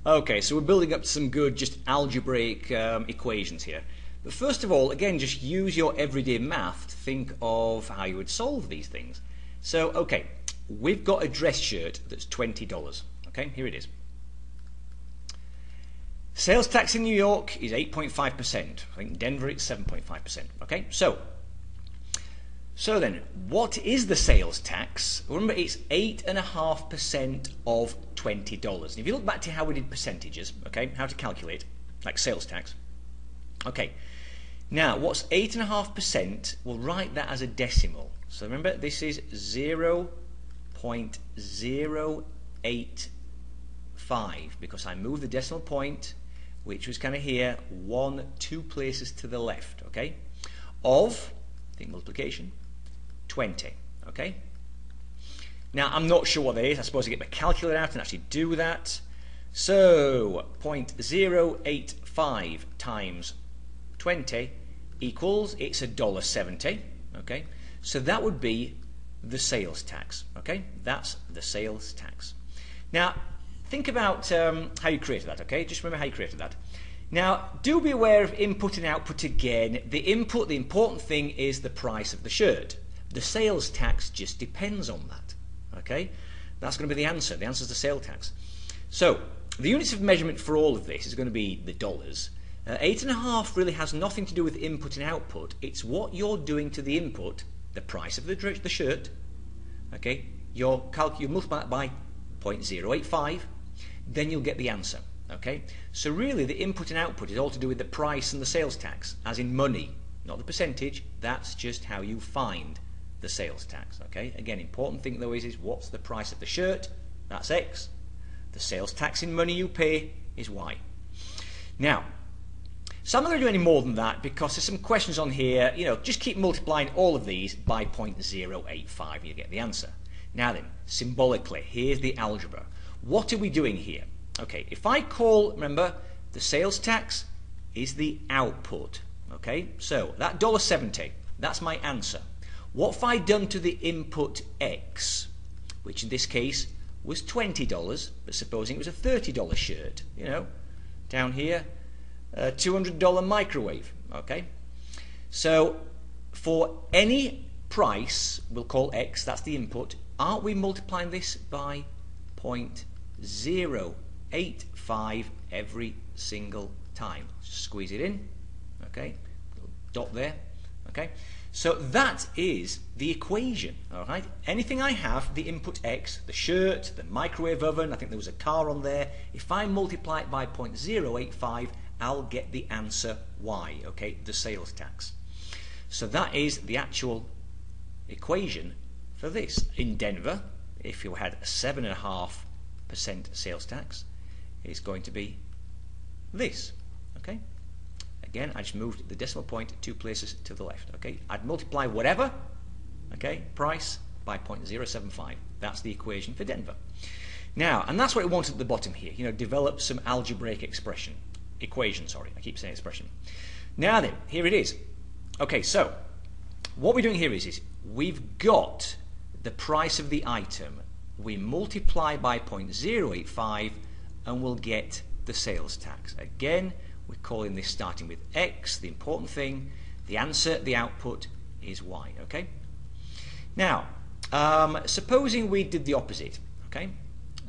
Okay, so we're building up some good just algebraic equations here. But first of all, again, just use your everyday math to think of how you would solve these things. So, okay, we've got a dress shirt that's $20. Okay, here it is. Sales tax in New York is 8.5%. I think in Denver it's 7.5%. Okay, so then, what is the sales tax? Remember, it's 8.5% of $20. And if you look back to how we did percentages, okay, how to calculate, like sales tax. Okay, now what's 8.5%? We'll write that as a decimal. So remember, this is 0.085 because I moved the decimal point, which was kind of here, 2 places to the left, okay, of, think multiplication, 20, okay? Now, I'm not sure what that is. I suppose I get my calculator out and actually do that. So, 0.085 times 20 equals, it's $1.70, okay? So that would be the sales tax, okay? That's the sales tax. Now, think about how you created that, okay? Just remember how you created that. Now, do be aware of input and output again. The input, the important thing is the price of the shirt. The sales tax just depends on that, okay? That's going to be the answer. The answer is the sales tax. So, the units of measurement for all of this is going to be the dollars. 8.5 really has nothing to do with input and output. It's what you're doing to the input, the price of the shirt, okay? You multiply it by 0.085, then you'll get the answer, okay? So really the input and output is all to do with the price and the sales tax, as in money, not the percentage. That's just how you find the sales tax, okay? Again, important thing though is what's the price of the shirt? That's X. The sales tax in money you pay is Y. Now, so I'm not going to do any more than that because there's some questions on here. You know, just keep multiplying all of these by 0.085 and you get the answer. Now then, symbolically, here's the algebra. What are we doing here? Okay, if I call, remember, the sales tax is the output. Okay, so that $1.70, that's my answer. What have I done to the input X, which in this case was $20, but supposing it was a $30 shirt, you know, down here, a $200 microwave, okay? So for any price, we'll call X, that's the input, aren't we multiplying this by 0.085 every single time? Squeeze it in, okay, little dot there, okay? So that is the equation, all right? Anything I have, the input X, the shirt, the microwave oven, I think there was a car on there, if I multiply it by 0.085, I'll get the answer Y, okay, the sales tax. So that is the actual equation for this. In Denver, if you had a 7.5% sales tax, it's going to be this, okay? Again, I just moved the decimal point 2 places to the left, okay? I'd multiply whatever, okay, price by 0.075. That's the equation for Denver. Now, and that's what we wanted at the bottom here, you know, develop some algebraic equation, sorry, I keep saying expression. Now then, here it is. Okay, so what we're doing here is we've got the price of the item. We multiply by 0.085 and we'll get the sales tax. Again, we're calling this starting with X, the important thing. The answer, the output, is Y, okay? Now, supposing we did the opposite, okay?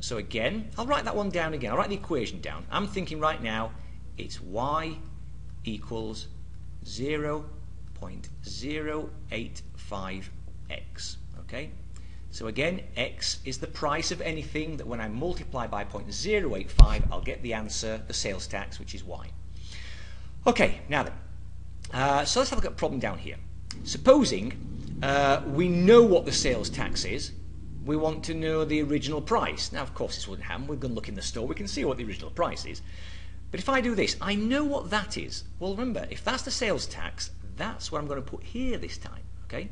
So again, I'll write that one down again. I'll write the equation down. I'm thinking right now it's Y equals 0.085X, okay? So again, X is the price of anything that when I multiply by 0.085, I'll get the answer, the sales tax, which is Y. Okay, now then, so let's have a look at a problem down here. Supposing we know what the sales tax is, we want to know the original price. Now, of course, this wouldn't happen. We're going to look in the store, we can see what the original price is. But if I do this, I know what that is. Well, remember, if that's the sales tax, that's what I'm going to put here this time, okay?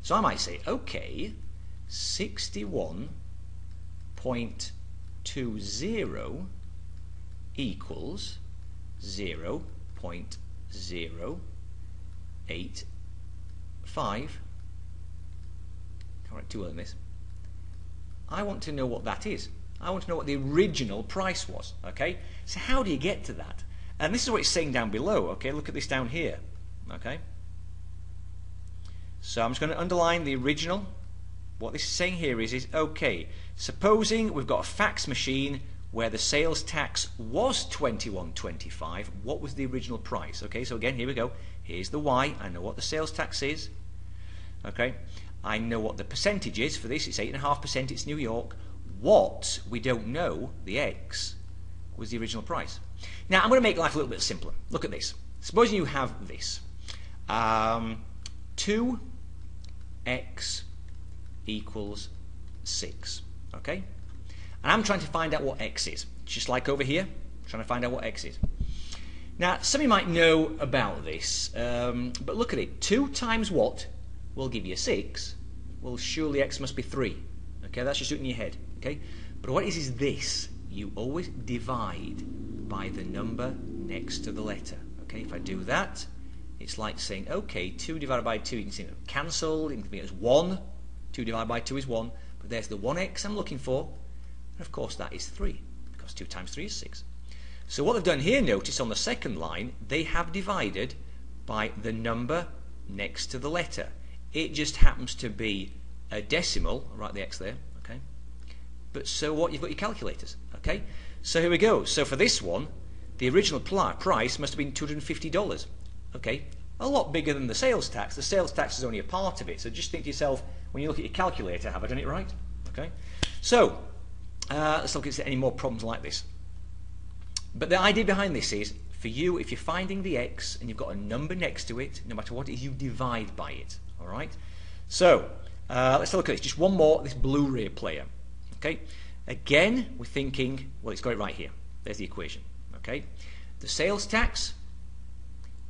So I might say, okay, 61.20 equals 0.085. Can't write too well in this. I want to know what that is. I want to know what the original price was. Okay, so how do you get to that? And this is what it's saying down below. Okay, look at this down here. Okay, so I'm just going to underline the original. What this is saying here is okay, supposing we've got a fax machine where the sales tax was $21.25, what was the original price? Okay, so again, here we go. Here's the Y. I know what the sales tax is. Okay, I know what the percentage is for this. It's 8.5%. It's New York. What we don't know, the X, was the original price. Now, I'm going to make life a little bit simpler. Look at this. Supposing you have this. 2x equals 6. Okay? And I'm trying to find out what x is. Just like over here, trying to find out what x is. Now, some of you might know about this, but look at it. 2 times what will give you 6? Well, surely x must be 3. Okay, that's just in your head. Okay? But what is this? You always divide by the number next to the letter. Okay, if I do that, it's like saying, okay, 2 divided by 2, you can see it cancelled, you can think it as 1. 2 divided by 2 is 1, but there's the 1x I'm looking for. And of course that is 3, because 2 times 3 is 6. So what they've done here, notice on the second line, they have divided by the number next to the letter. It just happens to be a decimal. I'll write the x there, okay? But so what? You've got your calculators, okay? So here we go. So for this one, the original price must have been $250, okay? A lot bigger than the sales tax. The sales tax is only a part of it. So just think to yourself, when you look at your calculator, have I done it right? Okay? So, let's look at any more problems like this. But the idea behind this is, for you, if you're finding the x and you've got a number next to it, no matter what it is, you divide by it. All right? So, let's look at this. Just one more, this Blu-ray player. Okay? Again, we're thinking, well, it's got it right here. There's the equation. Okay? The sales tax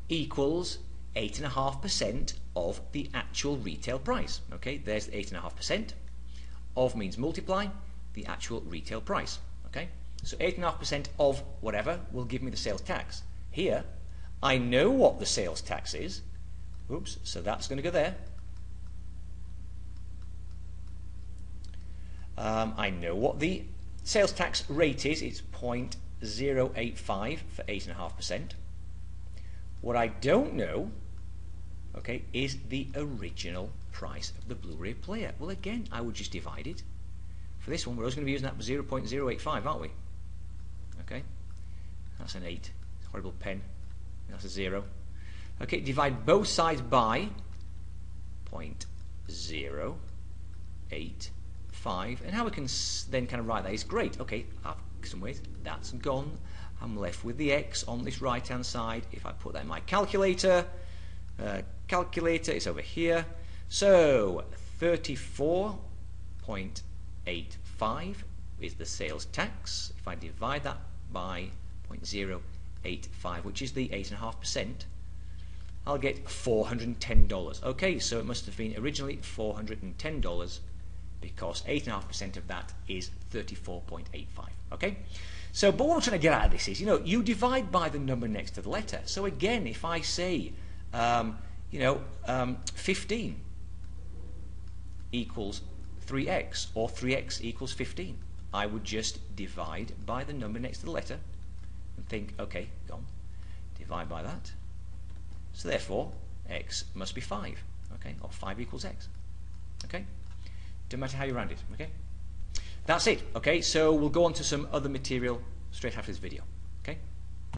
equals 8.5% of the actual retail price. Okay, there's the 8.5%. Of means multiply the actual retail price. Okay, so 8.5% of whatever will give me the sales tax. Here, I know what the sales tax is. Oops, so that's going to go there. I know what the sales tax rate is. It's 0.085 for 8.5%. What I don't know, okay, is the original price of the Blu-ray player. Well, again, I would just divide it. For this one, we're always going to be using that 0.085, aren't we? Okay, that's an 8. Horrible pen. That's a 0. Okay, divide both sides by 0.085, and how we can then kind of write that is great. Okay, I've some ways that's gone. I'm left with the x on this right hand side. If I put that in my calculator, it's over here. So 34.85 is the sales tax. If I divide that by 0.085, which is the 8.5%, I'll get $410. Okay, so it must have been originally $410 because 8.5% of that is 34.85. Okay, so but what I'm trying to get out of this is, you divide by the number next to the letter. So again, if I say, 15 equals 3x, or 3x equals 15, I would just divide by the number next to the letter and think, okay, go on, divide by that. So therefore, x must be 5, okay, or 5 equals x, okay? Doesn't matter how you round it, okay? That's it, okay? So we'll go on to some other material straight after this video, okay?